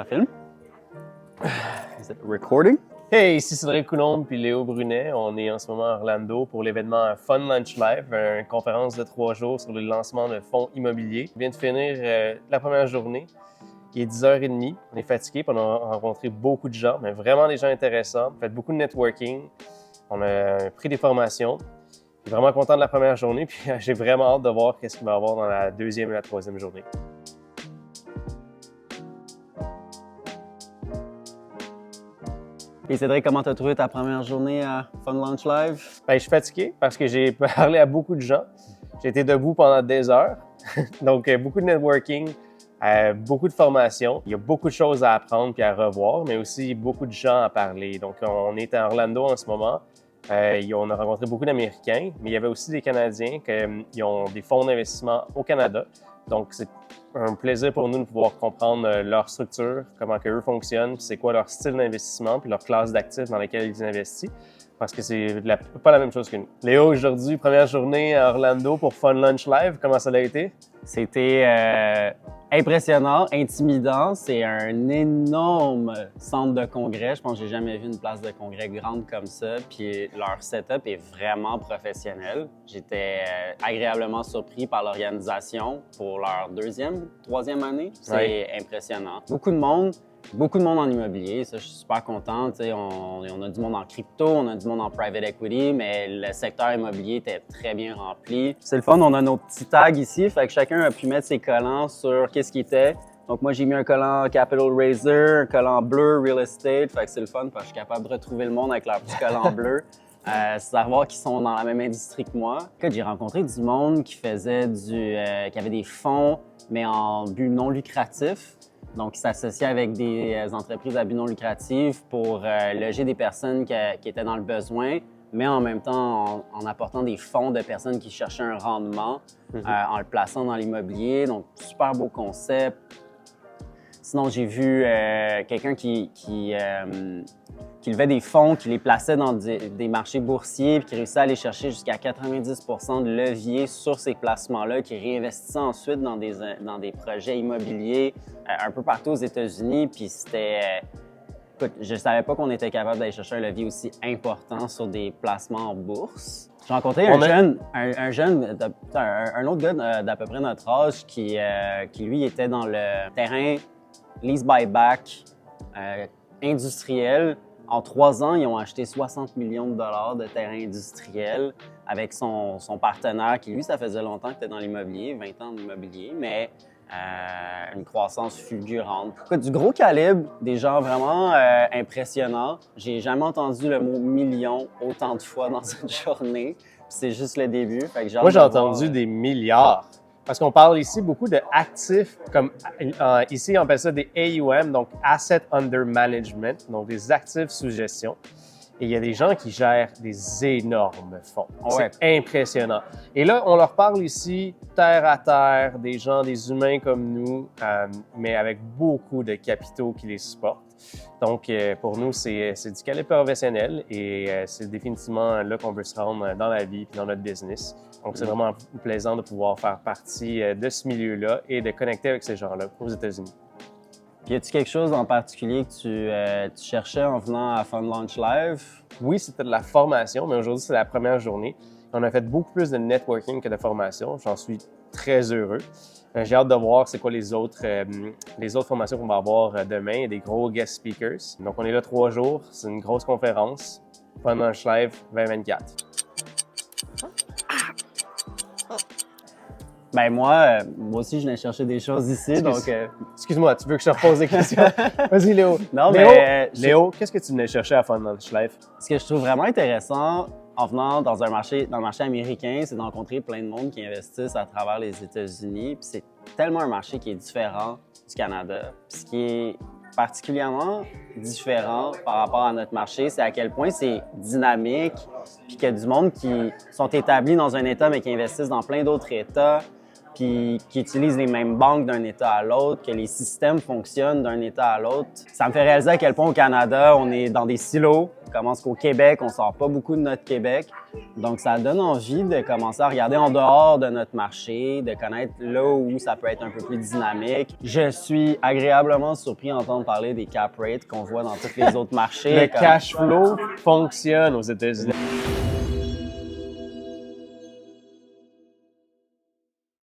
Ça filme? Is it recording? Hey, ici Cédric Coulombe puis Léo Brunet. On est en ce moment à Orlando pour l'événement Fun Lunch Live, une conférence de 3 jours sur le lancement de fonds immobiliers. On vient de finir la première journée, qui est 10h30. On est fatigué, puis on a rencontré beaucoup de gens, mais vraiment des gens intéressants. On a fait beaucoup de networking. On a pris des formations. Je suis vraiment content de la première journée, puis j'ai vraiment hâte de voir ce qu'il va y avoir dans la deuxième et la troisième journée. Et Cédric, comment t'as trouvé ta première journée à Fun Lunch Live? Je suis fatigué parce que j'ai parlé à beaucoup de gens. J'ai été debout pendant des heures. Donc, beaucoup de networking, beaucoup de formations. Il y a beaucoup de choses à apprendre et à revoir, mais aussi beaucoup de gens à parler. Donc, on est à Orlando en ce moment. On a rencontré beaucoup d'Américains, mais il y avait aussi des Canadiens qui ont des fonds d'investissement au Canada. Donc, c'est un plaisir pour nous de pouvoir comprendre leur structure, comment eux fonctionnent, c'est quoi leur style d'investissement, puis leur classe d'actifs dans lesquels ils investissent, parce que c'est pas la même chose que nous. Léo, aujourd'hui, première journée à Orlando pour Fun Lunch Live, comment ça a été? C'était impressionnant, intimidant. C'est un énorme centre de congrès. Je pense que j'ai jamais vu une place de congrès grande comme ça. Puis leur setup est vraiment professionnel. J'étais agréablement surpris par l'organisation pour leur troisième année. C'est impressionnant. Beaucoup de monde en immobilier, ça je suis super content. On a du monde en crypto, on a du monde en private equity, mais le secteur immobilier était très bien rempli. C'est le fun, on a nos petits tags ici, fait que chacun a pu mettre ses collants sur qu'est-ce qu'il était. Donc moi j'ai mis un collant Capital Raiser, un collant bleu Real Estate, fait que c'est le fun parce que je suis capable de retrouver le monde avec leur petit collant bleu. Savoir qu'ils sont dans la même industrie que moi. J'ai rencontré du monde qui faisait qui avait des fonds, mais en but non lucratif. Donc, ils s'associaient avec des entreprises à but non lucratif pour loger des personnes qui étaient dans le besoin, mais en même temps en apportant des fonds de personnes qui cherchaient un rendement, en le plaçant dans l'immobilier. Donc, super beau concept. Sinon, j'ai vu quelqu'un qui levait des fonds, qui les plaçait dans des marchés boursiers, puis qui réussissait à aller chercher jusqu'à 90 % de levier sur ces placements-là, qui réinvestissait ensuite dans des projets immobiliers un peu partout aux États-Unis. Puis c'était... Écoute, je ne savais pas qu'on était capable d'aller chercher un levier aussi important sur des placements en bourse. J'ai rencontré un autre gars d'à peu près notre âge qui lui, était dans le terrain lease buyback industriel. En 3 ans, ils ont acheté 60 millions de dollars de terrain industriel avec son partenaire qui, lui, ça faisait longtemps qu'il était dans l'immobilier, 20 ans d'immobilier, mais une croissance fulgurante. Du gros calibre, des gens vraiment impressionnants. J'ai jamais entendu le mot million autant de fois dans une journée. C'est juste le début. Moi, j'ai entendu des milliards. Parce qu'on parle ici beaucoup d'actifs, comme ici, on appelle ça des AUM, donc Asset Under Management, donc des actifs sous gestion. Et il y a des gens qui gèrent des énormes fonds. Ouais. C'est impressionnant. Et là, on leur parle ici terre à terre, des gens, des humains comme nous, mais avec beaucoup de capitaux qui les supportent. Donc, pour nous, c'est du calibre professionnel et c'est définitivement là qu'on veut se rendre dans la vie et dans notre business. Donc, c'est vraiment plaisant de pouvoir faire partie de ce milieu-là et de connecter avec ces gens-là aux États-Unis. Puis, y a-t-il quelque chose en particulier que tu cherchais en venant à Fun Lunch Live? Oui, c'était de la formation, mais aujourd'hui, c'est la première journée. On a fait beaucoup plus de networking que de formation. J'en suis très heureux. J'ai hâte de voir c'est quoi les autres formations qu'on va avoir demain. Il y a des gros guest speakers. Donc, on est là 3 jours. C'est une grosse conférence. Fun Lunch Live 2024. Ben moi aussi, je venais chercher des choses ici, donc... Excuse-moi, tu veux que je te repose des questions? Vas-y, Léo. Non, Léo, qu'est-ce que tu venais chercher à Fun Lunch Live? Ce que je trouve vraiment intéressant en venant dans le marché américain, c'est de rencontrer plein de monde qui investissent à travers les États-Unis. Puis c'est tellement un marché qui est différent du Canada. Puis ce qui est particulièrement différent par rapport à notre marché, c'est à quel point c'est dynamique, puis qu'il y a du monde qui sont établis dans un État, mais qui investissent dans plein d'autres États, puis qui utilisent les mêmes banques d'un État à l'autre, que les systèmes fonctionnent d'un État à l'autre. Ça me fait réaliser à quel point au Canada, on est dans des silos, commence qu'au Québec, on sort pas beaucoup de notre Québec. Donc, ça donne envie de commencer à regarder en dehors de notre marché, de connaître là où ça peut être un peu plus dynamique. Je suis agréablement surpris d'entendre parler des cap rates qu'on voit dans tous les autres marchés. Le cash flow fonctionne aux États-Unis.